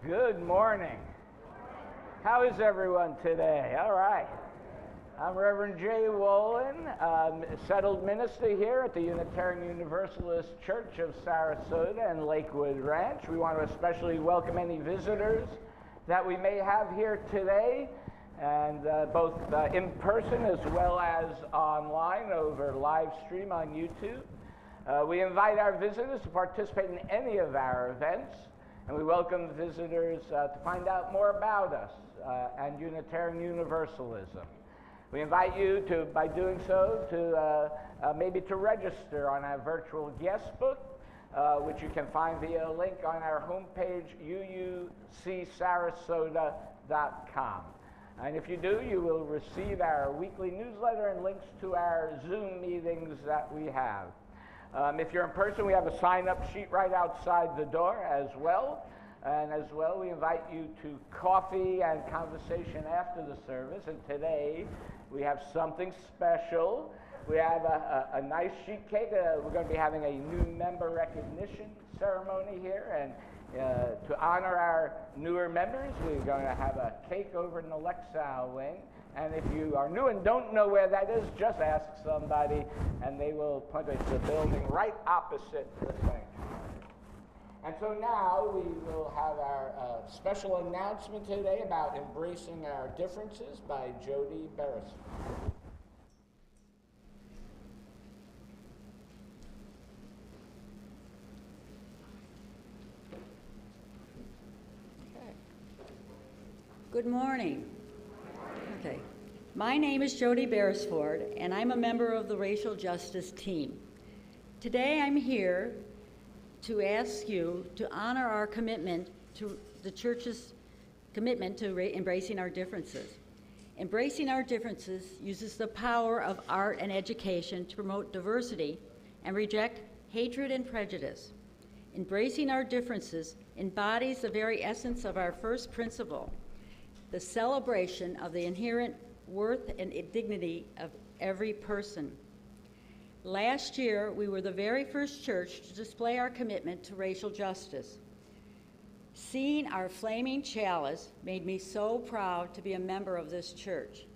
Good morning. How is everyone today? All right. I'm Reverend J. Wolin, settled minister here at the Unitarian Universalist Church of Sarasota and Lakewood Ranch. We want to especially welcome any visitors that we may have here today, and both in person as well as online over live stream on YouTube. We invite our visitors to participate in any of our events, and we welcome visitors to find out more about us and Unitarian Universalism. We invite you to, by doing so, to maybe to register on our virtual guest book, which you can find via a link on our homepage, uucsarasota.com. And if you do, you will receive our weekly newsletter and links to our Zoom meetings that we have. If you're in person, we have a sign-up sheet right outside the door as well. And as well, we invite you to coffee and conversation after the service. And today, we have something special. We have a nice sheet cake. We're going to be having a new member recognition ceremony here. And to honor our newer members, we're going to have a cake over in the Lexau wing. And if you are new and don't know where that is, just ask somebody, and they will point us to the building right opposite the sanctuary. And so now we will have our special announcement today about embracing our differences by Jody Beresford. Good morning. Okay. My name is Jody Beresford, and I'm a member of the Racial Justice team. Today I'm here to ask you to honor our commitment to the church's commitment to embracing our differences. Embracing our differences uses the power of art and education to promote diversity and reject hatred and prejudice. Embracing our differences embodies the very essence of our first principle, the celebration of the inherent worth and dignity of every person. Last year, we were the very first church to display our commitment to racial justice. Seeing our flaming chalice made me so proud to be a member of this church.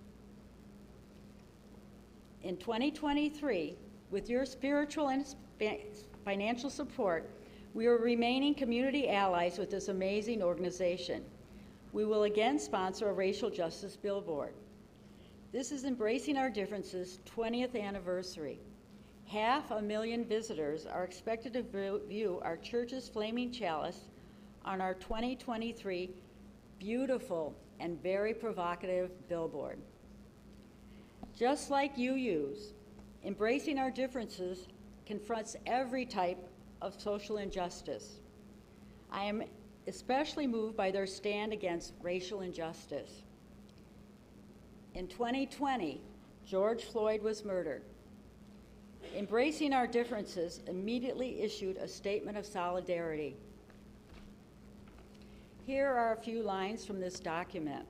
In 2023, with your spiritual and financial support, we are remaining community allies with this amazing organization. We will again sponsor a racial justice billboard. This is Embracing Our Differences' 20th anniversary. 500,000 visitors are expected to view our church's flaming chalice on our 2023 beautiful and very provocative billboard. Just like UU's, Embracing Our Differences confronts every type of social injustice. I am especially moved by their stand against racial injustice. In 2020, George Floyd was murdered. Embracing Our Differences immediately issued a statement of solidarity. Here are a few lines from this document.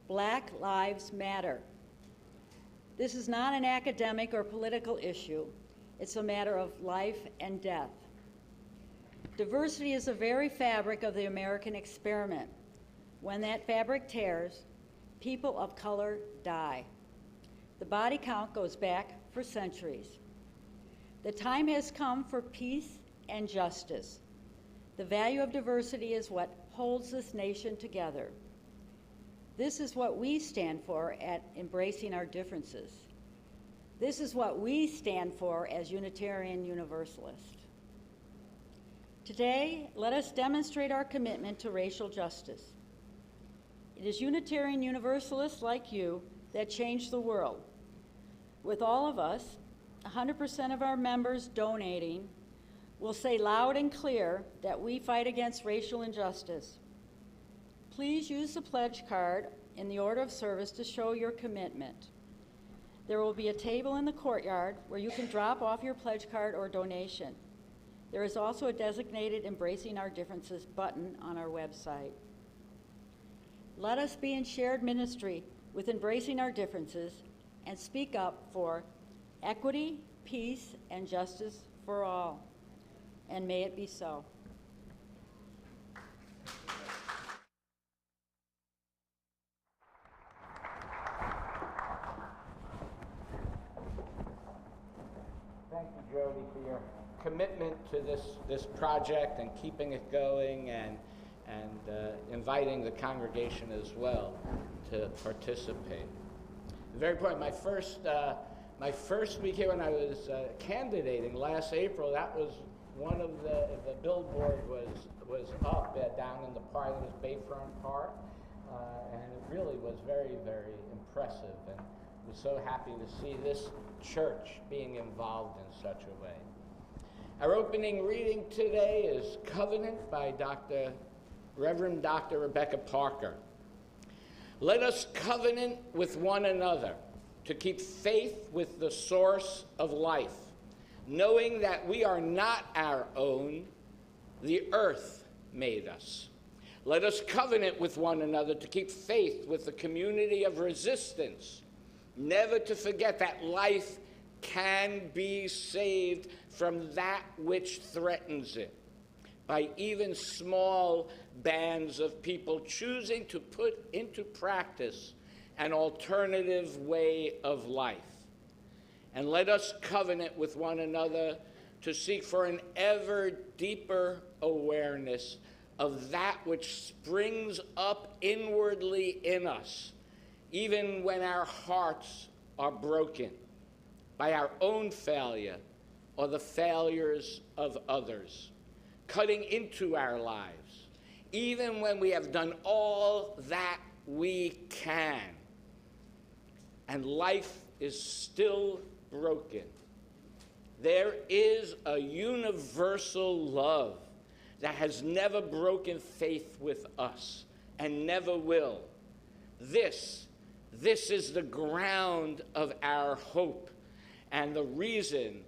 Black Lives Matter. This is not an academic or political issue. It's a matter of life and death. Diversity is the very fabric of the American experiment. When that fabric tears, people of color die. The body count goes back for centuries. The time has come for peace and justice. The value of diversity is what holds this nation together. This is what we stand for at Embracing Our Differences. This is what we stand for as Unitarian Universalists. Today, let us demonstrate our commitment to racial justice. It is Unitarian Universalists like you that change the world. With all of us, 100% of our members donating, will say loud and clear that we fight against racial injustice. Please use the pledge card in the order of service to show your commitment. There will be a table in the courtyard where you can drop off your pledge card or donation. There is also a designated Embracing Our Differences button on our website. Let us be in shared ministry with Embracing Our Differences and speak up for equity, peace, and justice for all. And may it be so. Jody, for your commitment to this project and keeping it going, and inviting the congregation as well to participate. Very important. My first week here when I was candidating last April, that was one of the billboard was up down in the park, this Bayfront Park, and it really was very, very impressive, and was so happy to see this church being involved in such a way. Our opening reading today is Covenant by Reverend Dr. Rebecca Parker. Let us covenant with one another to keep faith with the source of life, knowing that we are not our own, the earth made us. Let us covenant with one another to keep faith with the community of resistance, never to forget that life can be saved from that which threatens it, by even small bands of people choosing to put into practice an alternative way of life. And let us covenant with one another to seek for an ever deeper awareness of that which springs up inwardly in us, even when our hearts are broken by our own failure or the failures of others, cutting into our lives, even when we have done all that we can, and life is still broken. There is a universal love that has never broken faith with us and never will. This is the ground of our hope and the reason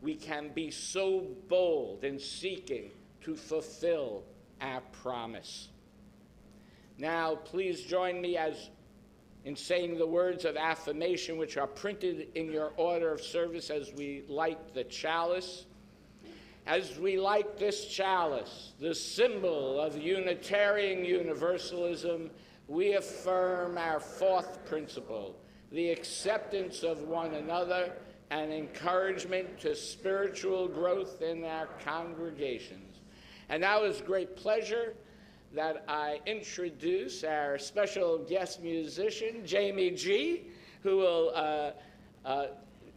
we can be so bold in seeking to fulfill our promise. Now, please join me in saying the words of affirmation which are printed in your order of service as we light the chalice. As we light this chalice, the symbol of Unitarian Universalism, we affirm our fourth principle, the acceptance of one another and encouragement to spiritual growth in our congregations. And now it's great pleasure that I introduce our special guest musician, Jamie G., who will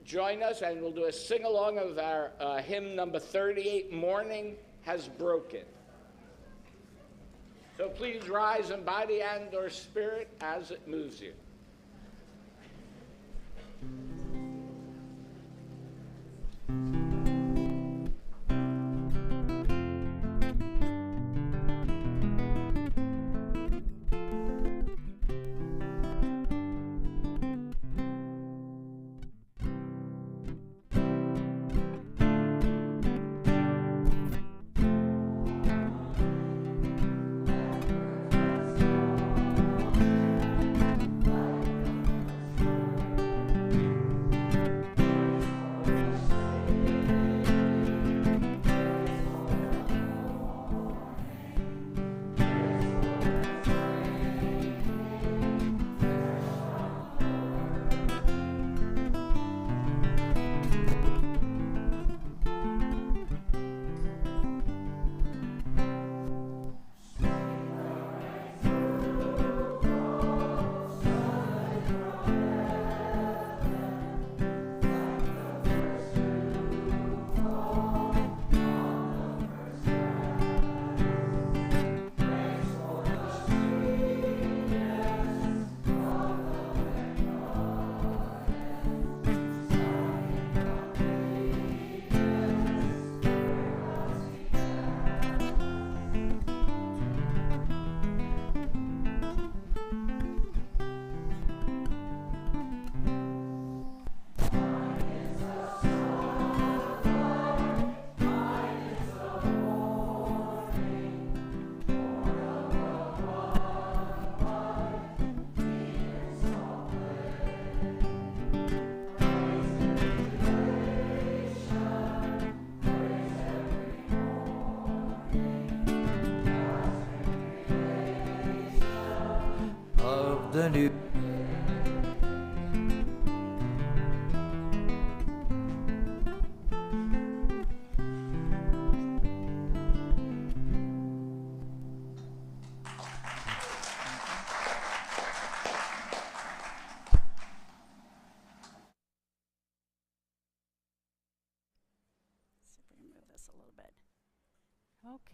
join us, and we'll do a sing-along of our hymn number 38, Morning Has Broken. So please rise in body and or spirit as it moves you. The new a little bit.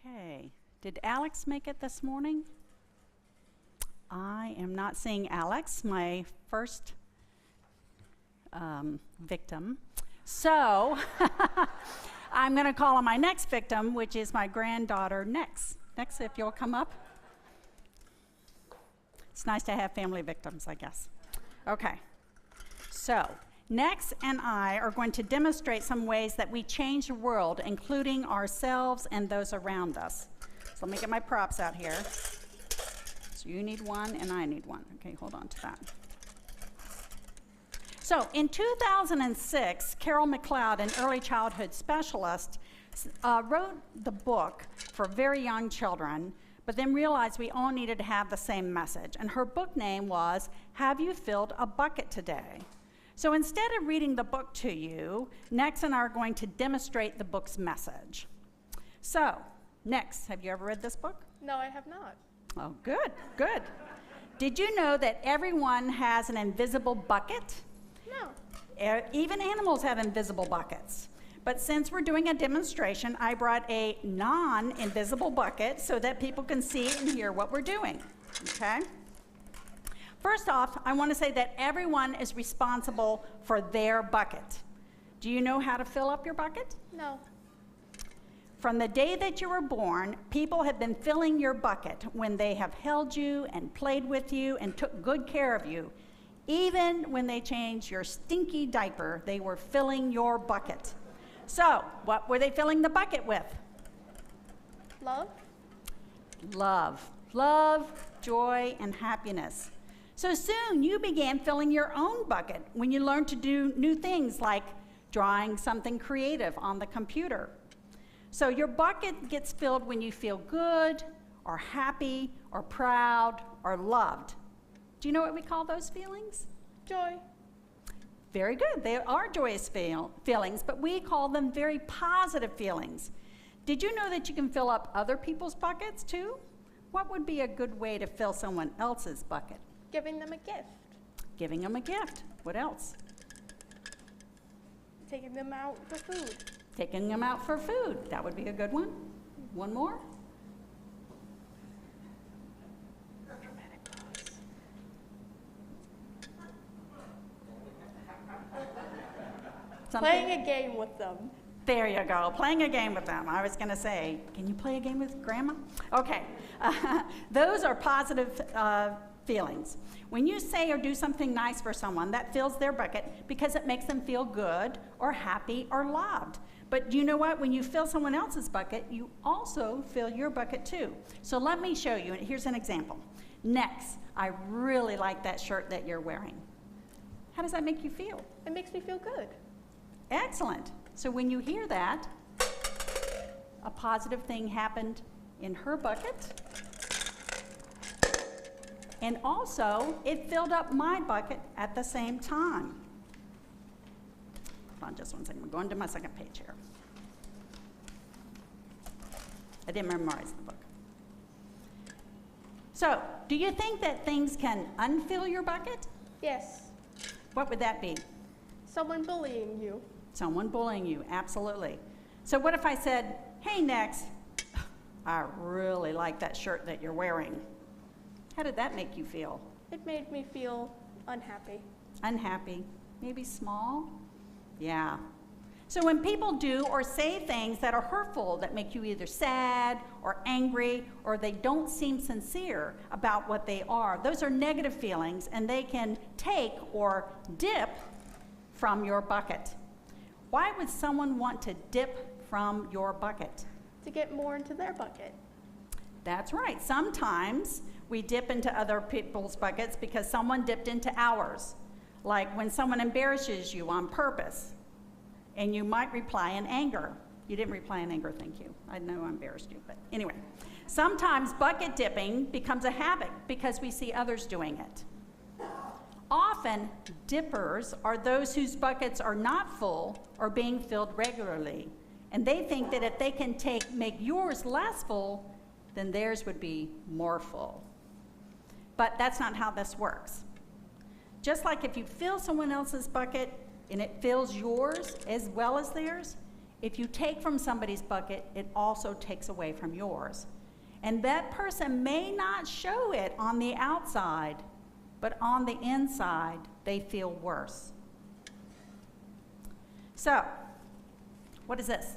Okay. Did Alex make it this morning? I am not seeing Alex, my first victim. So I'm going to call on my next victim, which is my granddaughter, Nex. Nex, if you'll come up. It's nice to have family victims, I guess. Okay. So Nex and I are going to demonstrate some ways that we change the world, including ourselves and those around us. So let me get my props out here. So you need one and I need one. Okay, hold on to that. So in 2006, Carol McLeod, an early childhood specialist, wrote the book for very young children, but then realized we all needed to have the same message. And her book name was, Have You Filled a Bucket Today? So instead of reading the book to you, Nex and I are going to demonstrate the book's message. So, Nex, have you ever read this book? No, I have not. Oh, good, good. Did you know that everyone has an invisible bucket? No. Even animals have invisible buckets. But since we're doing a demonstration, I brought a non-invisible bucket so that people can see and hear what we're doing, okay? First off, I want to say that everyone is responsible for their bucket. Do you know how to fill up your bucket? No. From the day that you were born, people have been filling your bucket when they have held you and played with you and took good care of you. Even when they changed your stinky diaper, they were filling your bucket. So, what were they filling the bucket with? Love? Love. Love, joy, and happiness. So soon you began filling your own bucket when you learned to do new things like drawing something creative on the computer. So your bucket gets filled when you feel good, or happy, or proud, or loved. Do you know what we call those feelings? Joy. Very good. They are joyous feelings, but we call them very positive feelings. Did you know that you can fill up other people's buckets too? What would be a good way to fill someone else's bucket? Giving them a gift. Giving them a gift. What else? Taking them out for food. Taking them out for food. That would be a good one. One more. Something? Playing a game with them. There you go, playing a game with them. I was going to say, can you play a game with Grandma? Okay, those are positive feelings. When you say or do something nice for someone, that fills their bucket because it makes them feel good or happy or loved. But you know what? When you fill someone else's bucket, you also fill your bucket too. So let me show you, and here's an example. Next, I really like that shirt that you're wearing. How does that make you feel? It makes me feel good. Excellent. So when you hear that, a positive thing happened in her bucket. And also, it filled up my bucket at the same time. Hold on just one second. I'm going to my second page here. I didn't memorize the book. So, do you think that things can unfill your bucket? Yes. What would that be? Someone bullying you. Someone bullying you, absolutely. So what if I said, hey, Nex, I really like that shirt that you're wearing. How did that make you feel? It made me feel unhappy. Unhappy, maybe small? Yeah. So when people do or say things that are hurtful, that make you either sad or angry, or they don't seem sincere about what they are, those are negative feelings, and they can take or dip from your bucket. Why would someone want to dip from your bucket? To get more into their bucket. That's right. Sometimes we dip into other people's buckets because someone dipped into ours. Like when someone embarrasses you on purpose, and you might reply in anger. You didn't reply in anger, thank you. I know I embarrassed you, but anyway. Sometimes bucket dipping becomes a habit because we see others doing it. Often, dippers are those whose buckets are not full or being filled regularly, and they think that if they can make yours less full, then theirs would be more full. But that's not how this works. Just like if you fill someone else's bucket and it fills yours as well as theirs, If you take from somebody's bucket, it also takes away from yours. And that person may not show it on the outside, but on the inside, they feel worse. So, what is this?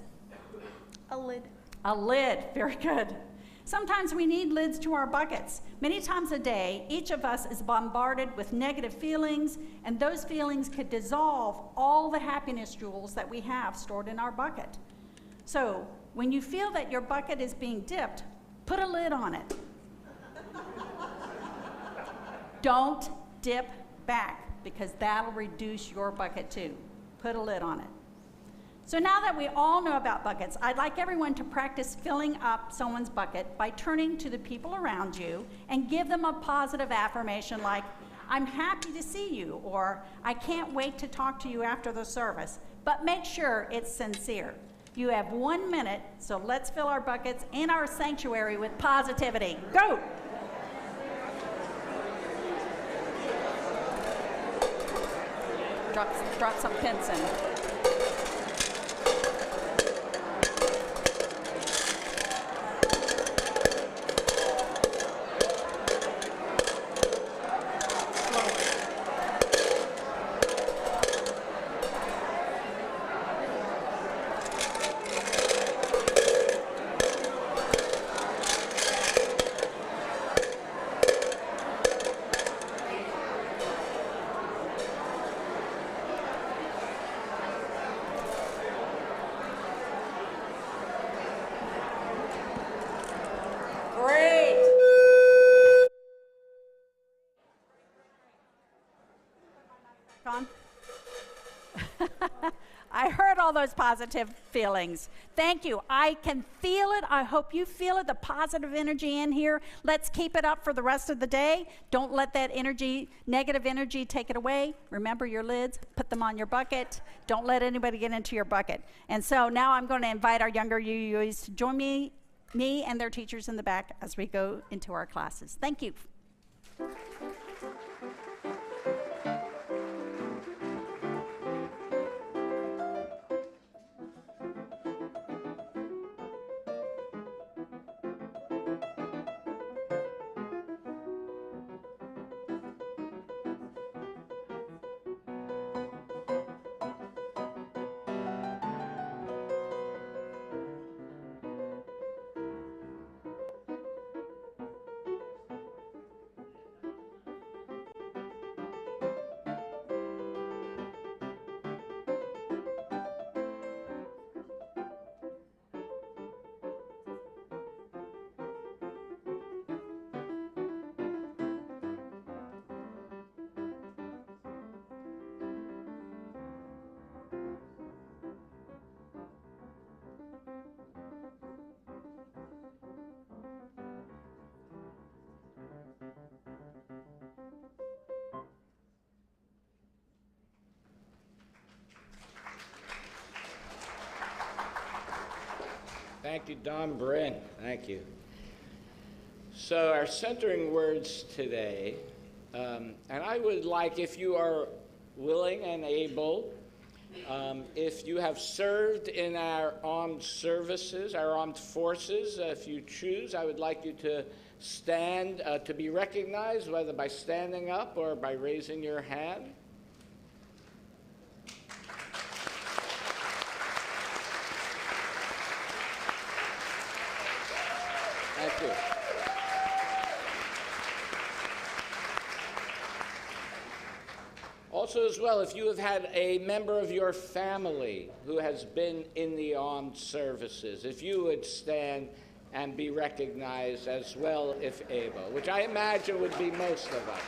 A lid. A lid, very good. Sometimes we need lids to our buckets. Many times a day, each of us is bombarded with negative feelings, and those feelings could dissolve all the happiness jewels that we have stored in our bucket. So, when you feel that your bucket is being dipped, put a lid on it. Don't dip back, because that'll reduce your bucket too. Put a lid on it. So now that we all know about buckets, I'd like everyone to practice filling up someone's bucket by turning to the people around you and give them a positive affirmation like, I'm happy to see you, or I can't wait to talk to you after the service. But make sure it's sincere. You have 1 minute, so let's fill our buckets and our sanctuary with positivity. Go! Drop some pins in. I heard all those positive feelings. Thank you. I can feel it. I hope you feel it, the positive energy in here. Let's keep it up for the rest of the day. Don't let that energy, negative energy, take it away. Remember your lids. Put them on your bucket. Don't let anybody get into your bucket. And so now I'm going to invite our younger UUs to join me and their teachers in the back as we go into our classes. Thank you. Thank you, Don Bryn. Thank you. So our centering words today, and I would like, if you are willing and able, if you have served in our armed services, our armed forces, if you choose, I would like you to stand to be recognized, whether by standing up or by raising your hand. Thank you. Also as well, if you have had a member of your family who has been in the armed services, if you would stand and be recognized as well if able, which I imagine would be most of us.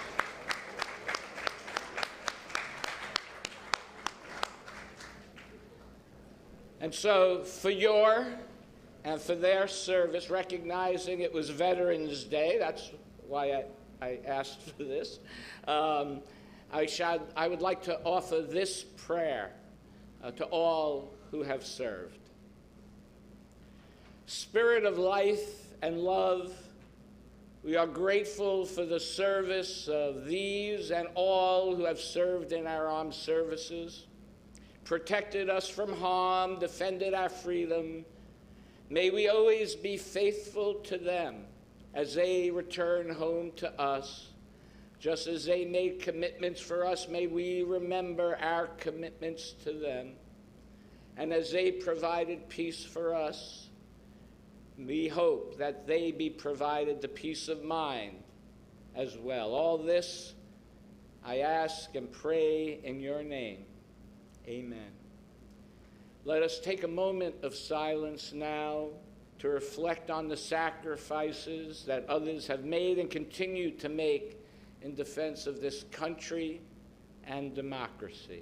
And so for your and for their service, recognizing it was Veterans Day, that's why I asked for this, I would like to offer this prayer to all who have served. Spirit of life and love, we are grateful for the service of these and all who have served in our armed services. protected us from harm, defended our freedom. May we always be faithful to them as they return home to us. Just as they made commitments for us, may we remember our commitments to them. And as they provided peace for us, we hope that they be provided the peace of mind as well. All this I ask and pray in your name. Amen. Let us take a moment of silence now to reflect on the sacrifices that others have made and continue to make in defense of this country and democracy.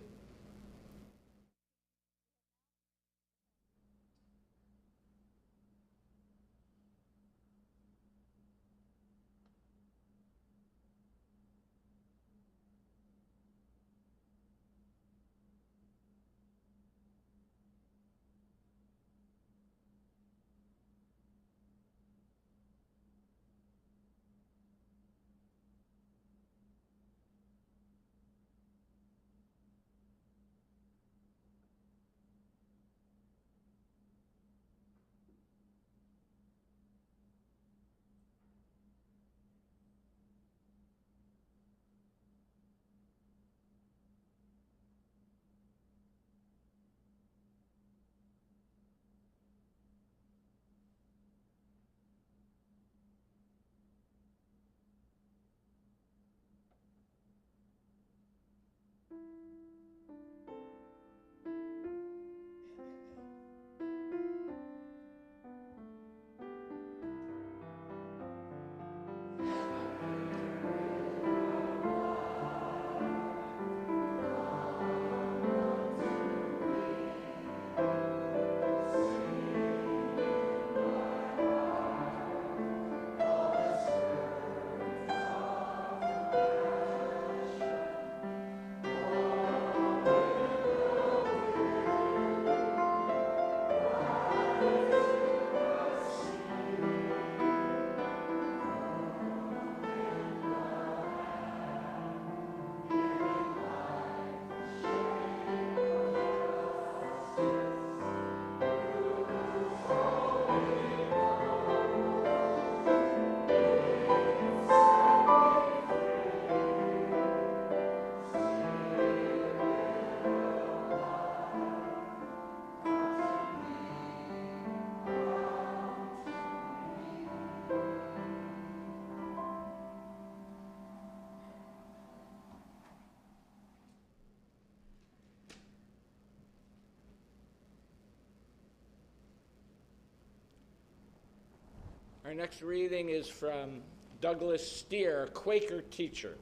Our next reading is from Douglas Steer, a Quaker teacher.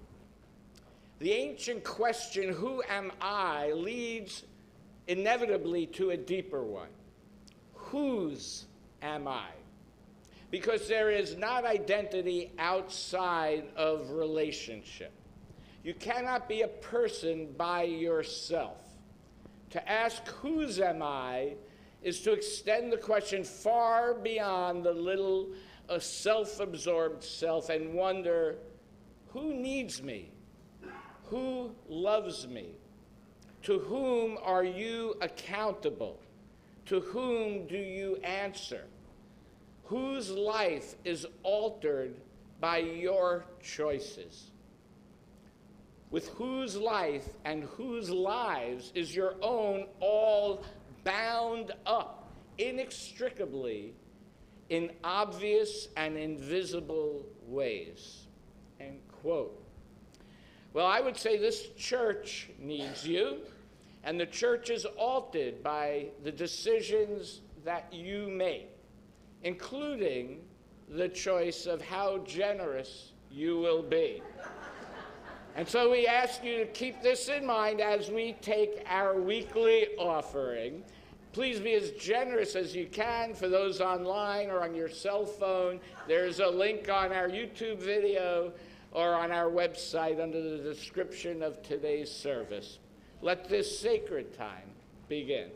The ancient question, who am I, leads inevitably to a deeper one. Whose am I? Because there is not identity outside of relationship. You cannot be a person by yourself. To ask whose am I is to extend the question far beyond the little self-absorbed self and wonder, who needs me? Who loves me? To whom are you accountable? To whom do you answer? Whose life is altered by your choices? With whose life and whose lives is your own all bound up inextricably in obvious and invisible ways? End quote. Well, I would say this church needs you, and the church is altered by the decisions that you make, including the choice of how generous you will be. And so we ask you to keep this in mind as we take our weekly offering. Please be as generous as you can. For those online or on your cell phone, there's a link on our YouTube video or on our website under the description of today's service. Let this sacred time begin.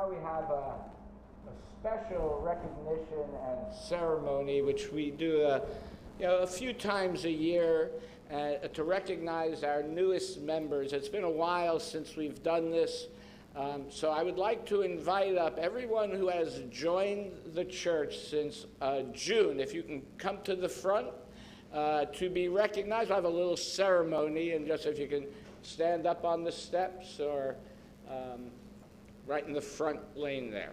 now we have a special recognition and ceremony, which we do a few times a year to recognize our newest members. It's been a while since we've done this, so I would like to invite up everyone who has joined the church since June. If you can come to the front to be recognized. I'll have a little ceremony, and just if you can stand up on the steps or right in the front lane there.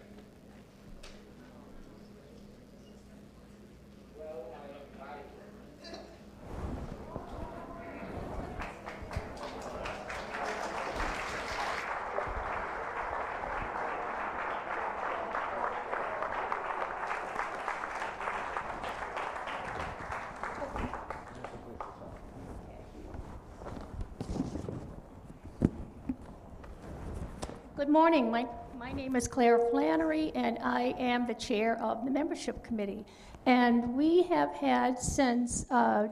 Good morning. My name is Claire Flannery, and I am the chair of the membership committee. And we have had since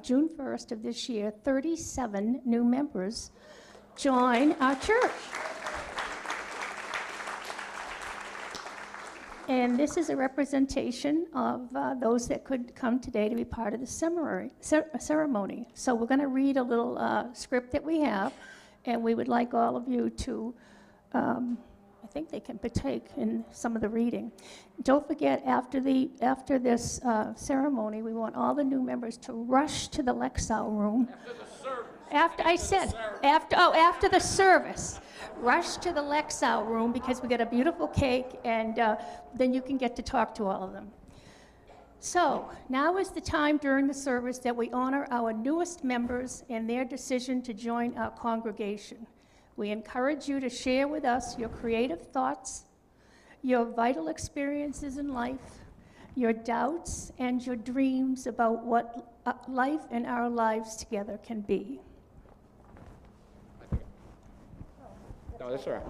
June 1st of this year, 37 new members join our church. And this is a representation of those that could come today to be part of the ceremony. So we're going to read a little script that we have, and we would like all of you to I think they can partake in some of the reading. Don't forget, after this ceremony, we want all the new members to rush to the Lexau room. After the service. Rush to the Lexau room because we got a beautiful cake, and then you can get to talk to all of them. So now is the time during the service that we honor our newest members and their decision to join our congregation. We encourage you to share with us your creative thoughts, your vital experiences in life, your doubts, and your dreams about what life and our lives together can be. No, that's all right.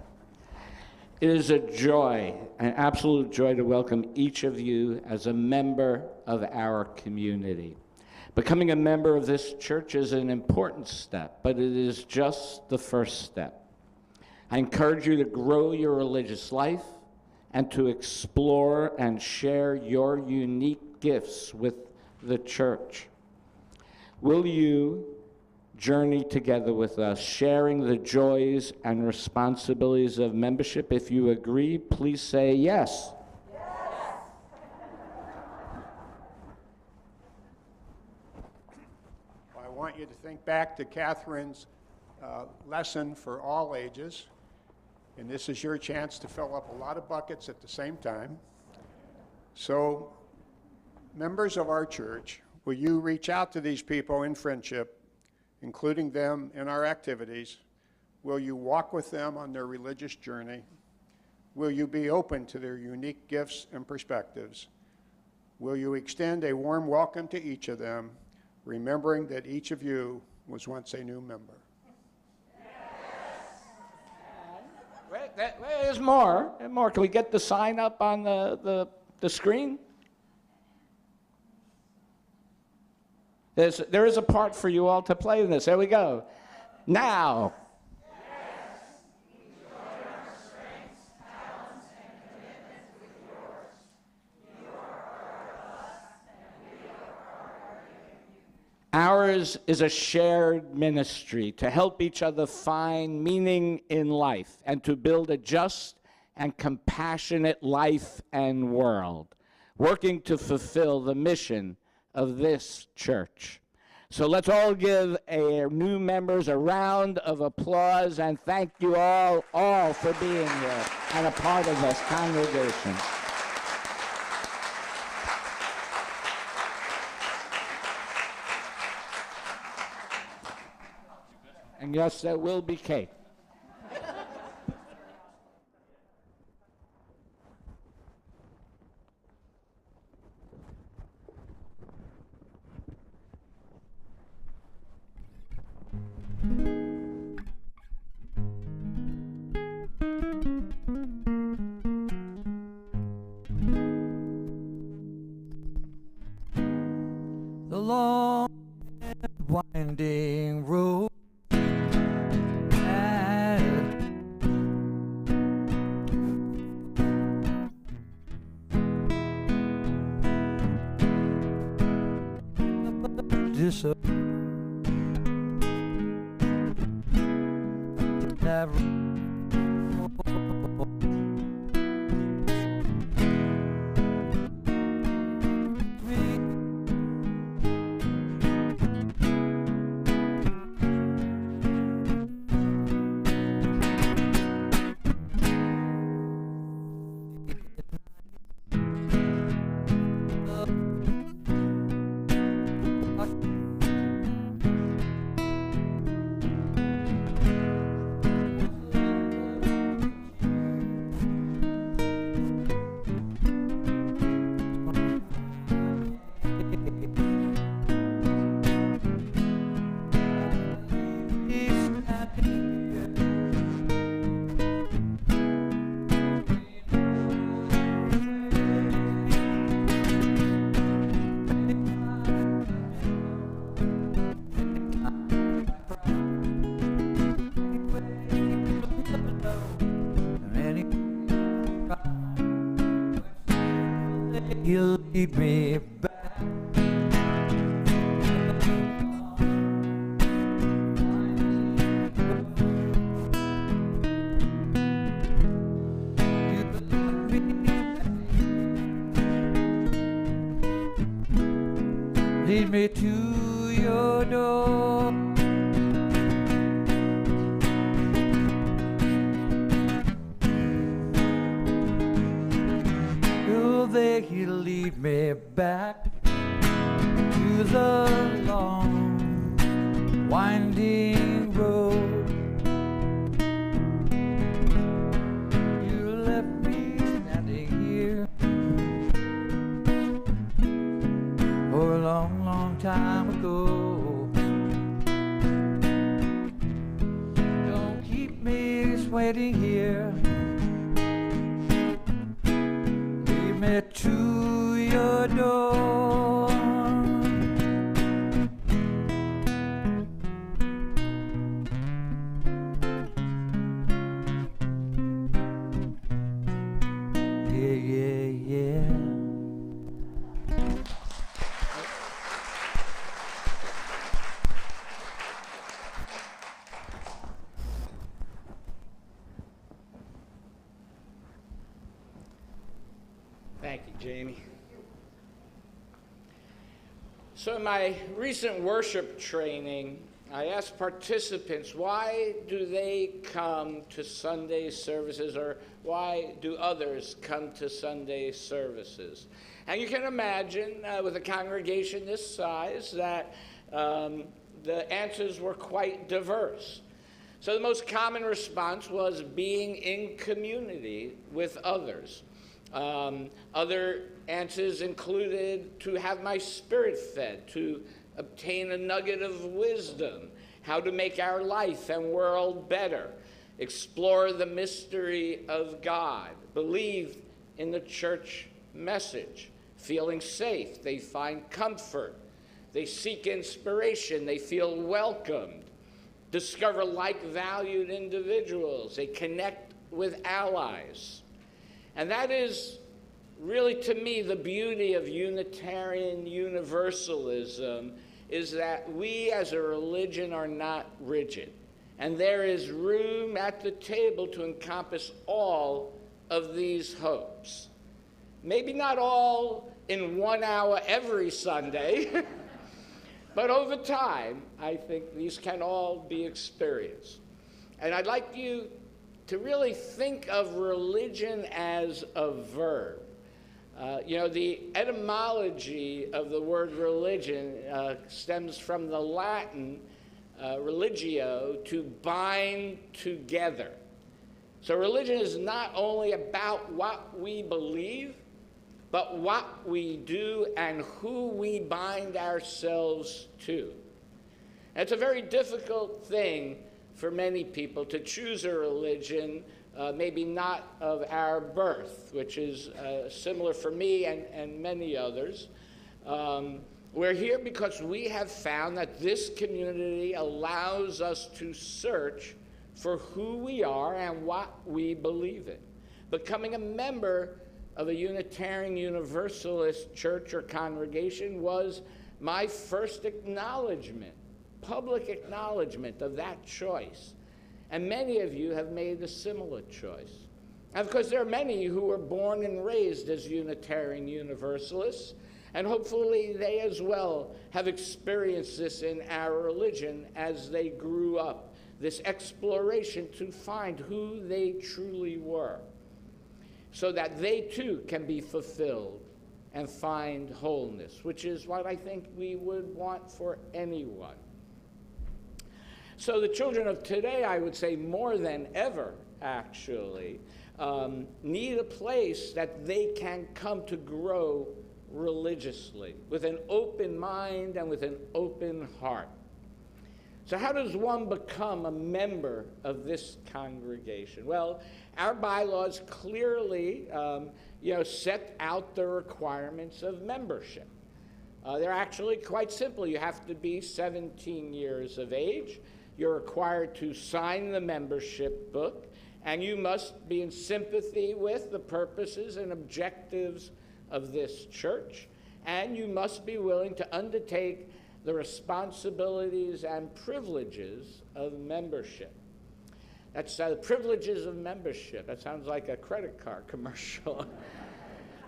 It is a joy, an absolute joy to welcome each of you as a member of our community. Becoming a member of this church is an important step, but it is just the first step. I encourage you to grow your religious life and to explore and share your unique gifts with the church. Will you journey together with us, sharing the joys and responsibilities of membership? If you agree, please say yes. I want you to think back to Catherine's lesson for all ages, and this is your chance to fill up a lot of buckets at the same time. So, members of our church, will you reach out to these people in friendship, including them in our activities? Will you walk with them on their religious journey? Will you be open to their unique gifts and perspectives? Will you extend a warm welcome to each of them, remembering that each of you was once a new member? Wait, there's more. Can we get the sign up on the screen? There is a part for you all to play in this. There we go. Now. Ours is a shared ministry to help each other find meaning in life and to build a just and compassionate life and world, working to fulfill the mission of this church. So let's all give our new members a round of applause and thank you all for being here and a part of this congregation. And yes, there will be cake. The long and winding road that he'll lead me back. Lead me to your door. There he'll lead me back to the long, winding road. You left me standing here for a long, long time ago. Don't keep me just waiting here. Me to your door. Yeah, yeah, yeah. Thank you, Jamie. So in my recent worship training, I asked participants, why do they come to Sunday services, or why do others come to Sunday services? And you can imagine with a congregation this size that the answers were quite diverse. So the most common response was being in community with others. Other answers included to have my spirit fed, to obtain a nugget of wisdom, how to make our life and world better, explore the mystery of God, believe in the church message, feeling safe, they find comfort, they seek inspiration, they feel welcomed, discover like-valued individuals, they connect with allies. And that is really, to me, the beauty of Unitarian Universalism, is that we as a religion are not rigid. And there is room at the table to encompass all of these hopes. Maybe not all in 1 hour every Sunday, but over time, I think these can all be experienced. And I'd like you to really think of religion as a verb. The etymology of the word religion stems from the Latin religio, to bind together. So religion is not only about what we believe, but what we do and who we bind ourselves to. And it's a very difficult thing for many people to choose a religion, maybe not of our birth, which is similar for me and many others. We're here because we have found that this community allows us to search for who we are and what we believe in. Becoming a member of a Unitarian Universalist church or congregation was my first acknowledgement, public acknowledgement of that choice. And many of you have made a similar choice. And of course, there are many who were born and raised as Unitarian Universalists, and hopefully they as well have experienced this in our religion as they grew up, this exploration to find who they truly were, so that they too can be fulfilled and find wholeness, which is what I think we would want for anyone. So the children of today, I would say more than ever, actually, need a place that they can come to grow religiously, with an open mind and with an open heart. So how does one become a member of this congregation? Well, our bylaws clearly set out the requirements of membership. They're actually quite simple. You have to be 17 years of age. You're required to sign the membership book, and you must be in sympathy with the purposes and objectives of this church, and you must be willing to undertake the responsibilities and privileges of membership. That's the privileges of membership. That sounds like a credit card commercial.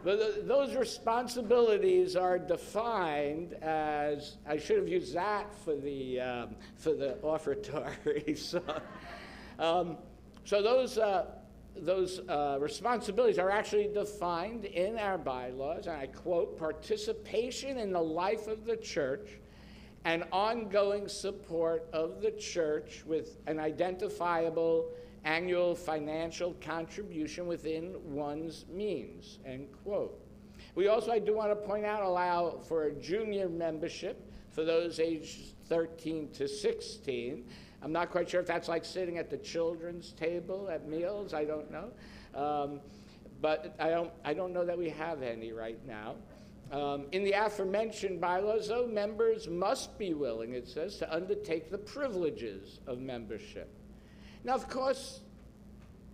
But those responsibilities are defined as, I should have used that for the offertory. So those responsibilities are actually defined in our bylaws, and I quote, participation in the life of the church and ongoing support of the church with an identifiable annual financial contribution within one's means, end quote. We also, I do want to point out, allow for a junior membership for those aged 13 to 16. I'm not quite sure if that's like sitting at the children's table at meals. I don't know. But I don't know that we have any right now. In the aforementioned bylaws, though, members must be willing, it says, to undertake the privileges of membership. Now, of course,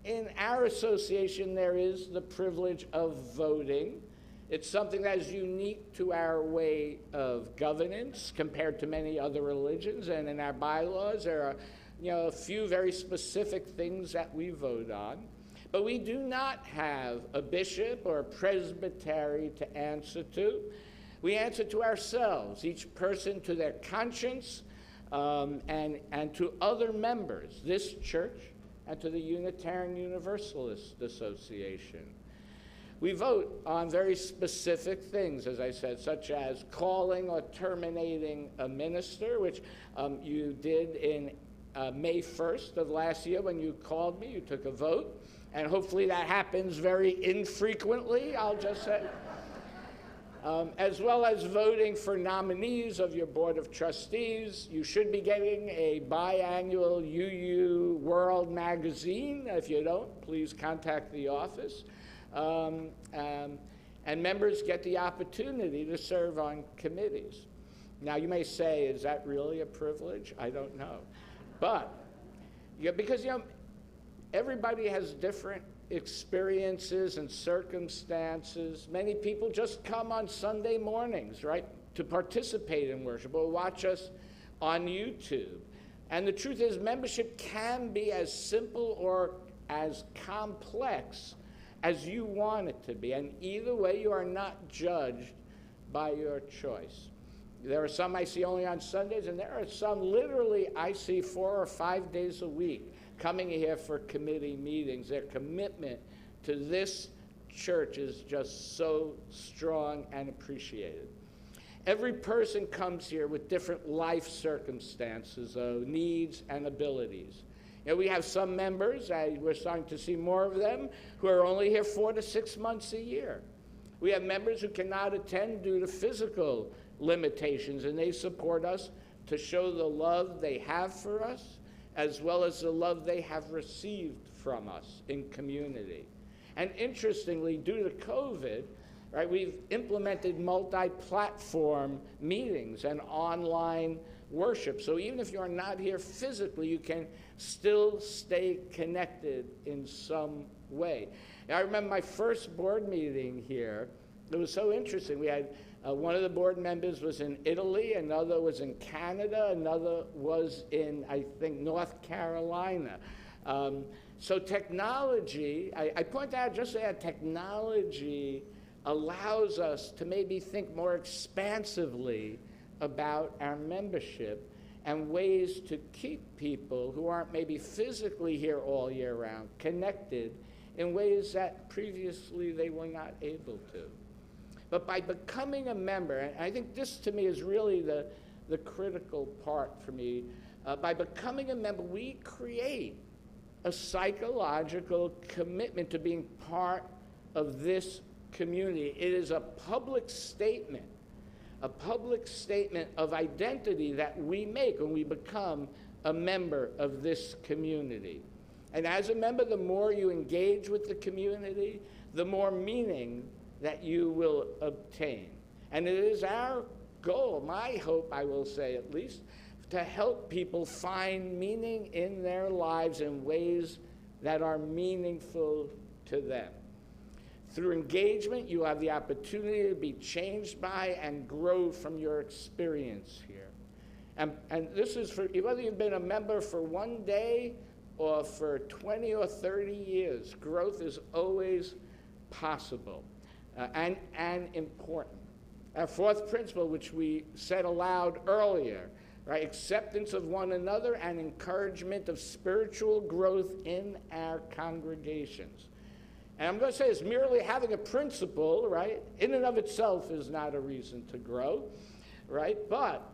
in our association, there is the privilege of voting. It's something that is unique to our way of governance compared to many other religions. And in our bylaws, there are a few very specific things that we vote on. But we do not have a bishop or a presbytery to answer to. We answer to ourselves, each person to their conscience, and to other members, this church, and to the Unitarian Universalist Association. We vote on very specific things, as I said, such as calling or terminating a minister, which you did in May 1st of last year when you called me. You took a vote, and hopefully that happens very infrequently, I'll just say. As well as voting for nominees of your Board of Trustees. You should be getting a biannual UU World magazine. If you don't, please contact the office. And members get the opportunity to serve on committees. Now, you may say, is that really a privilege? I don't know. But, because, everybody has different experiences and circumstances. Many people just come on Sunday mornings, right, to participate in worship or watch us on YouTube. And the truth is, membership can be as simple or as complex as you want it to be. And either way, you are not judged by your choice. There are some I see only on Sundays, and there are some literally I see 4 or 5 days a week coming here for committee meetings. Their commitment to this church is just so strong and appreciated. Every person comes here with different life circumstances, needs and abilities. We have some members, we're starting to see more of them, who are only here 4 to 6 months a year. We have members who cannot attend due to physical limitations, and they support us to show the love they have for us, as well as the love they have received from us in community. And interestingly, due to COVID, right, we've implemented multi-platform meetings and online worship. So even if you're not here physically, you can still stay connected in some way. Now, I remember my first board meeting here. It was so interesting. We had one of the board members was in Italy, another was in Canada, another was in, I think, North Carolina. So technology, I point out just that technology allows us to maybe think more expansively about our membership and ways to keep people who aren't maybe physically here all year round connected in ways that previously they were not able to. But by becoming a member, and I think this to me is really the critical part for me, by becoming a member, we create a psychological commitment to being part of this community. It is a public statement of identity that we make when we become a member of this community. And as a member, the more you engage with the community, the more meaning that you will obtain. And it is our goal, my hope, I will say at least, to help people find meaning in their lives in ways that are meaningful to them. Through engagement, you have the opportunity to be changed by and grow from your experience here. And this is for whether you've been a member for one day or for 20 or 30 years, growth is always possible and important. Our fourth principle, which we said aloud earlier, right? Acceptance of one another and encouragement of spiritual growth in our congregations. And I'm going to say it's merely having a principle, right, in and of itself is not a reason to grow, right? But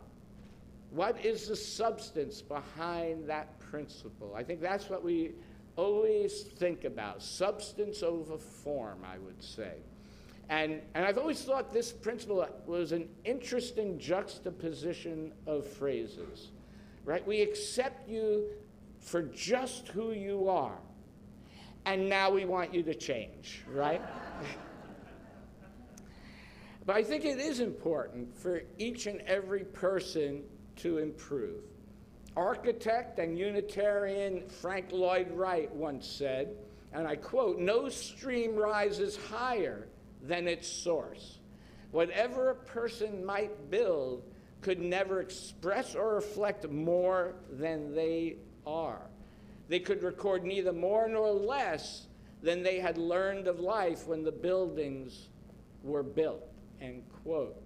what is the substance behind that principle? I think that's what we always think about, substance over form, I would say. And I've always thought this principle was an interesting juxtaposition of phrases, right? We accept you for just who you are, and now we want you to change, right? But I think it is important for each and every person to improve. Architect and Unitarian Frank Lloyd Wright once said, and I quote, "No stream rises higher than its source. Whatever a person might build could never express or reflect more than they are. They could record neither more nor less than they had learned of life when the buildings were built," end quote.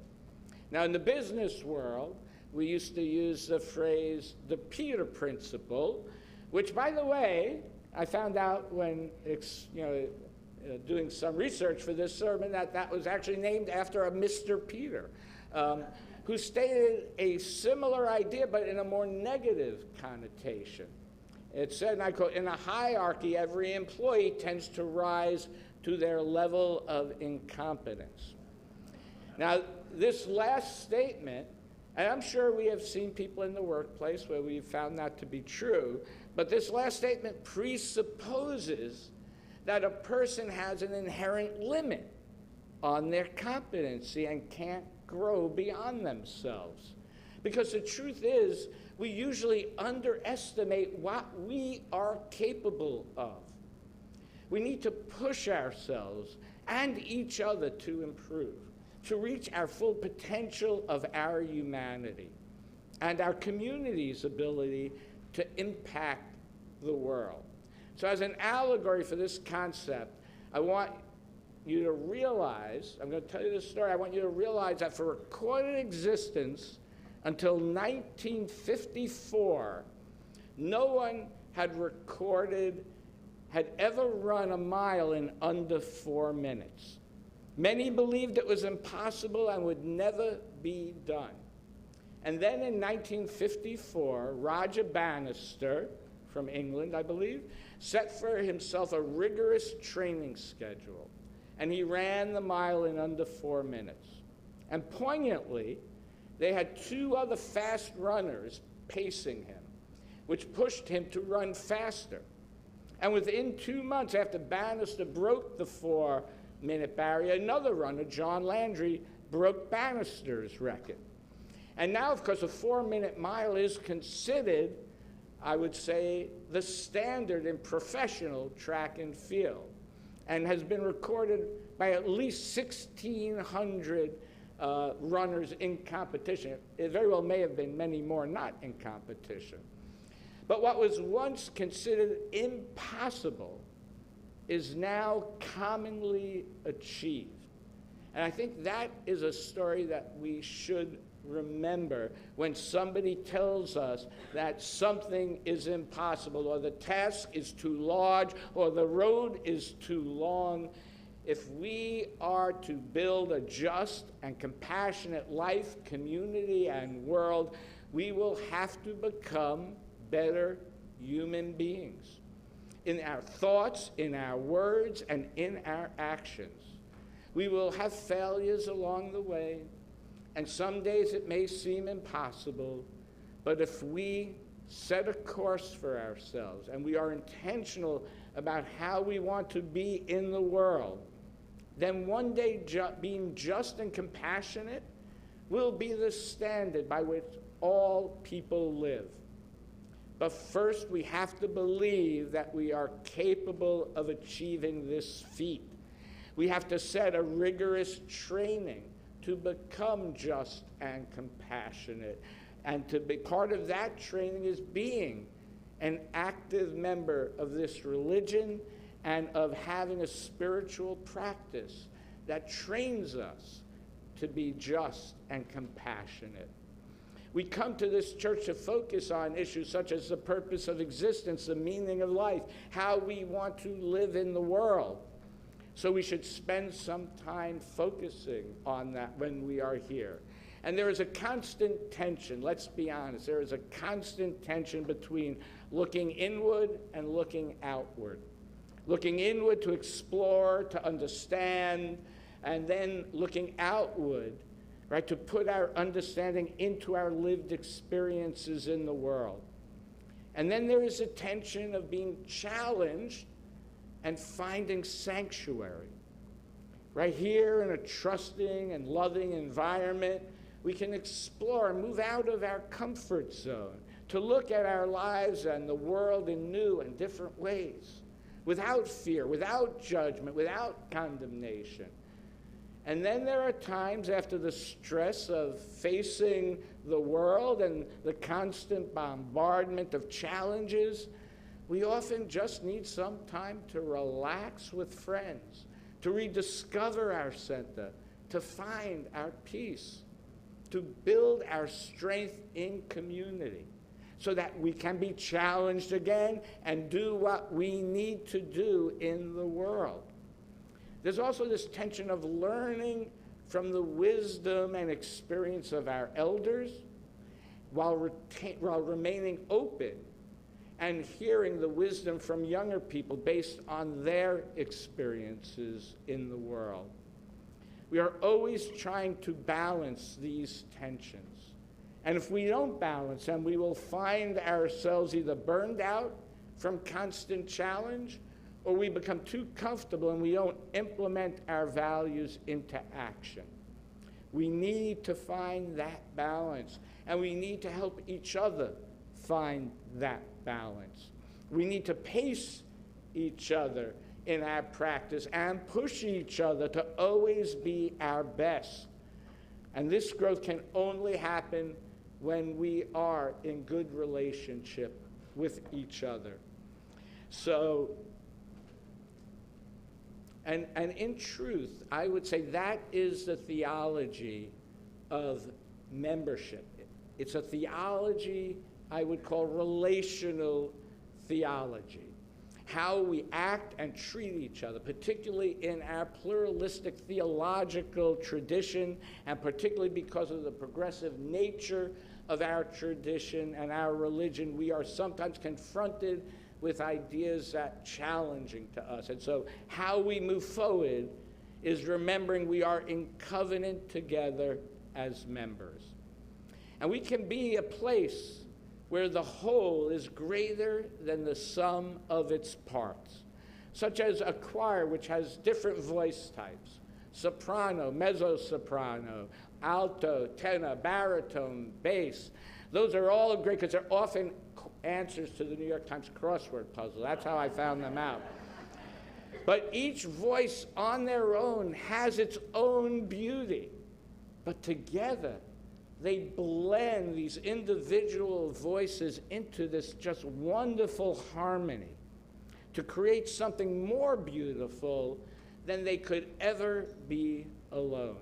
Now, in the business world, we used to use the phrase, the Peter Principle, which, by the way, I found out when doing some research for this sermon that was actually named after a Mr. Peter, who stated a similar idea, but in a more negative connotation. It said, and I quote, "In a hierarchy, every employee tends to rise to their level of incompetence." Now, this last statement, and I'm sure we have seen people in the workplace where we've found that to be true, but this last statement presupposes that a person has an inherent limit on their competency and can't grow beyond themselves. Because the truth is, we usually underestimate what we are capable of. We need to push ourselves and each other to improve, to reach our full potential of our humanity and our community's ability to impact the world. So as an allegory for this concept, I want you to realize, I'm going to tell you this story, I want you to realize that for recorded existence until 1954, no one had ever run a mile in under 4 minutes. Many believed it was impossible and would never be done. And then in 1954, Roger Bannister, from England, I believe, set for himself a rigorous training schedule, and he ran the mile in under 4 minutes. And poignantly, they had 2 other fast runners pacing him, which pushed him to run faster. And within 2 months after Bannister broke the 4-minute barrier, another runner, John Landry, broke Bannister's record. And now, of course, a 4-minute mile is considered, I would say, the standard in professional track and field. and has been recorded by at least 1,600 runners in competition. It very well may have been many more not in competition. But what was once considered impossible is now commonly achieved. And I think that is a story that we should remember when somebody tells us that something is impossible, or the task is too large, or the road is too long. If we are to build a just and compassionate life, community, and world, we will have to become better human beings in our thoughts, in our words, and in our actions. We will have failures along the way, and some days it may seem impossible, but if we set a course for ourselves and we are intentional about how we want to be in the world, then one day being just and compassionate will be the standard by which all people live. But first, we have to believe that we are capable of achieving this feat. We have to set a rigorous training to become just and compassionate. And to be part of that training is being an active member of this religion and of having a spiritual practice that trains us to be just and compassionate. We come to this church to focus on issues such as the purpose of existence, the meaning of life, how we want to live in the world. So we should spend some time focusing on that when we are here. And there is a constant tension, let's be honest, there is a constant tension between looking inward and looking outward. Looking inward to explore, to understand, and then looking outward, right, to put our understanding into our lived experiences in the world. And then there is a tension of being challenged and finding sanctuary. Right here in a trusting and loving environment, we can explore and move out of our comfort zone to look at our lives and the world in new and different ways, without fear, without judgment, without condemnation. And then there are times after the stress of facing the world and the constant bombardment of challenges, we often just need some time to relax with friends, to rediscover our center, to find our peace, to build our strength in community so that we can be challenged again and do what we need to do in the world. There's also this tension of learning from the wisdom and experience of our elders while remaining open and hearing the wisdom from younger people based on their experiences in the world. We are always trying to balance these tensions. And if we don't balance them, we will find ourselves either burned out from constant challenge, or we become too comfortable and we don't implement our values into action. We need to find that balance, and we need to help each other find that balance. We need to pace each other in our practice and push each other to always be our best. And this growth can only happen when we are in good relationship with each other. So, and in truth, I would say that is the theology of membership. It's a theology I would call relational theology. How we act and treat each other, particularly in our pluralistic theological tradition, and particularly because of the progressive nature of our tradition and our religion, we are sometimes confronted with ideas that are challenging to us. And so how we move forward is remembering we are in covenant together as members. And we can be a place where the whole is greater than the sum of its parts, such as a choir which has different voice types: soprano, mezzo-soprano, alto, tenor, baritone, bass. Those are all great because they're often answers to the New York Times crossword puzzle. That's how I found them out. But each voice on their own has its own beauty. But together, they blend these individual voices into this just wonderful harmony to create something more beautiful than they could ever be alone.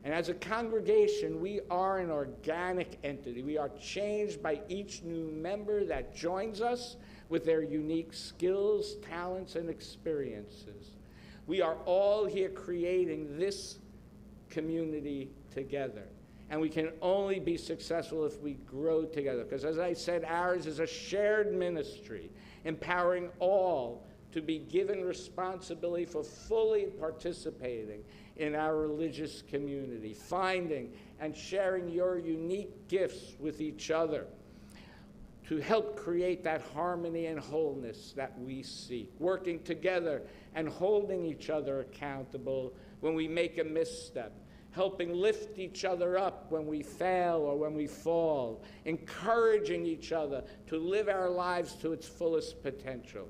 And as a congregation, we are an organic entity. We are changed by each new member that joins us with their unique skills, talents, and experiences. We are all here creating this community together. And we can only be successful if we grow together. Because as I said, ours is a shared ministry, empowering all to be given responsibility for fully participating in our religious community, finding and sharing your unique gifts with each other to help create that harmony and wholeness that we seek, working together and holding each other accountable when we make a misstep, helping lift each other up when we fail or when we fall, encouraging each other to live our lives to its fullest potential.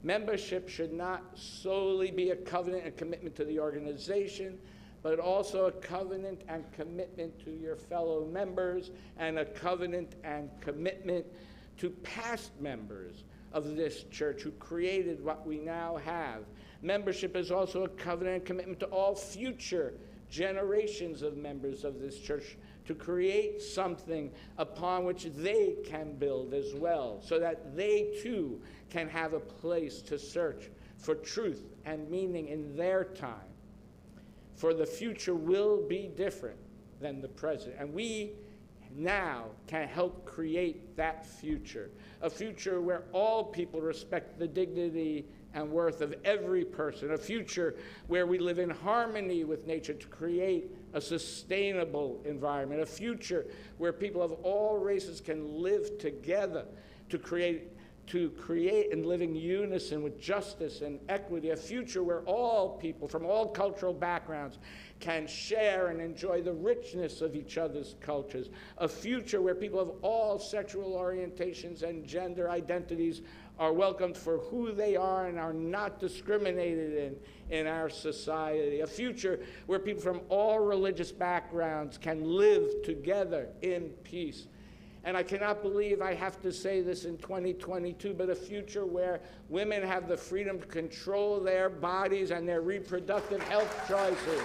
Membership should not solely be a covenant and commitment to the organization, but also a covenant and commitment to your fellow members and a covenant and commitment to past members of this church who created what we now have. Membership is also a covenant and commitment to all future generations of members of this church to create something upon which they can build as well, so that they too can have a place to search for truth and meaning in their time. For the future will be different than the present, and we now can help create that future, a future where all people respect the dignity and worth of every person, a future where we live in harmony with nature to create a sustainable environment, a future where people of all races can live together to create and live in unison with justice and equity, a future where all people from all cultural backgrounds can share and enjoy the richness of each other's cultures, a future where people of all sexual orientations and gender identities are welcomed for who they are and are not discriminated in our society, a future where people from all religious backgrounds can live together in peace. And I cannot believe I have to say this in 2022, but a future where women have the freedom to control their bodies and their reproductive health choices.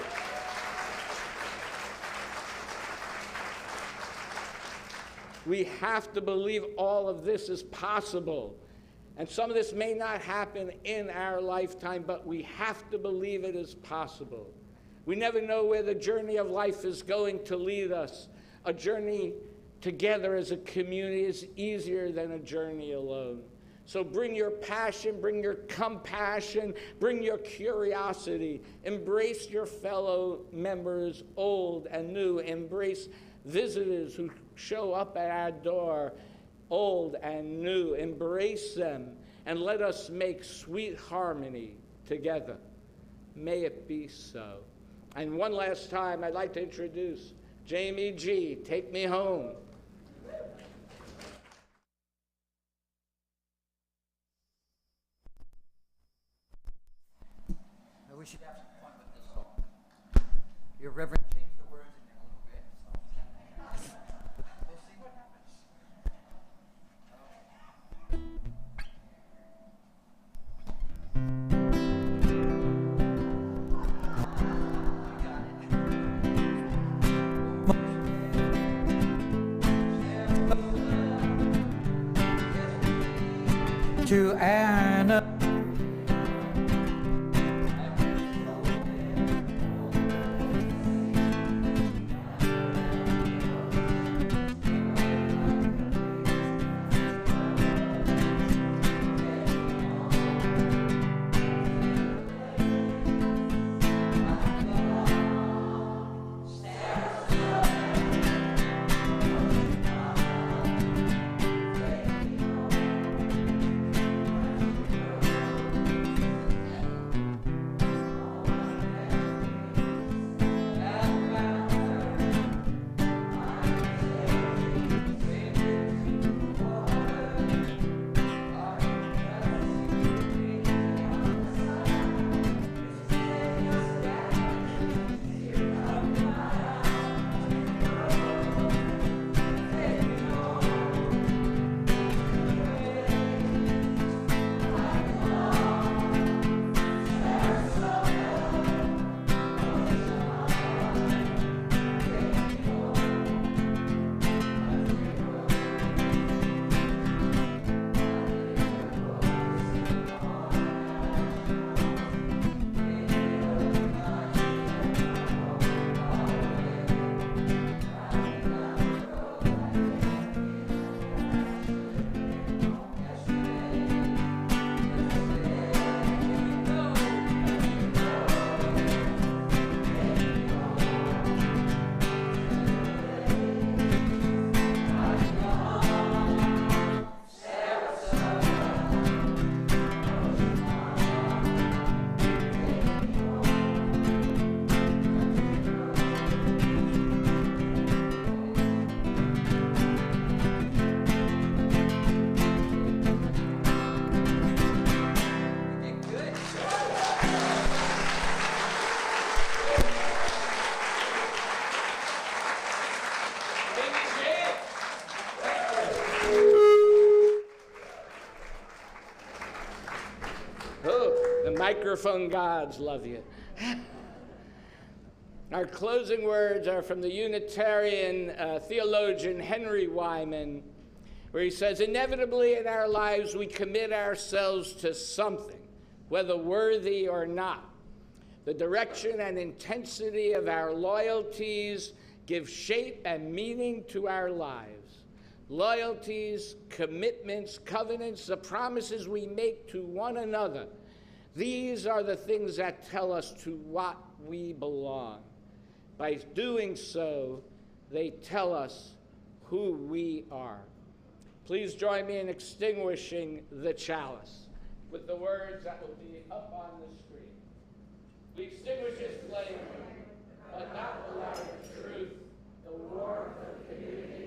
We have to believe all of this is possible. And some of this may not happen in our lifetime, but we have to believe it is possible. We never know where the journey of life is going to lead us. A journey together as a community is easier than a journey alone. So bring your passion, bring your compassion, bring your curiosity. Embrace your fellow members, old and new. Embrace visitors who show up at our door, old and new. Embrace them and let us make sweet harmony together. May it be so. And one last time, I'd like to introduce Jamie G. Take Me Home. We should have some fun with this song. Your Reverend changed the words in there a little bit, so we'll see what happens. To Anna. The microphone gods love you. Our closing words are from the Unitarian theologian Henry Wyman, where he says, inevitably in our lives we commit ourselves to something, whether worthy or not. The direction and intensity of our loyalties give shape and meaning to our lives. Loyalties, commitments, covenants, the promises we make to one another. These are the things that tell us to what we belong. By doing so, they tell us who we are. Please join me in extinguishing the chalice with the words that will be up on the screen. We extinguish its flame, but not without the truth, the warmth of community.